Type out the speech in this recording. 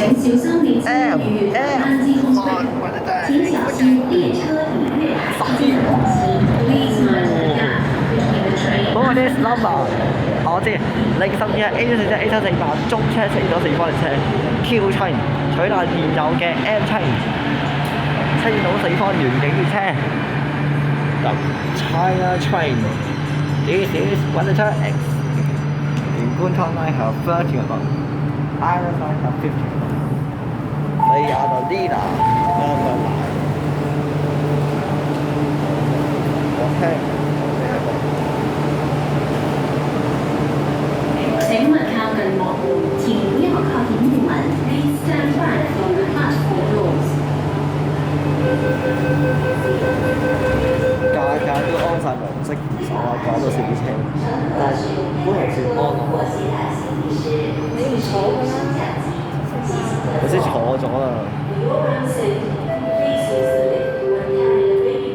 請小心列車與班之空隙，請小心列車與月台之空隙。Please mind the gap between the train. 嗰個啲 number，我知，零12係 A747、A748中車乘咗4方列車 Q train 取代現有嘅 M train， 清到4方圓形列車。The China train. This is Winter X. In Guntong line have 30 of them. Iron line have 50 of them. They are the leader of the line. Okay. 請勿靠近幕門，請不要靠近幕門。Please stand back from the platform doors. 架都安晒黃色扶手啊，趕到小車，但係本來算安樂。你唔坐㗎啦，佢先坐咗啦。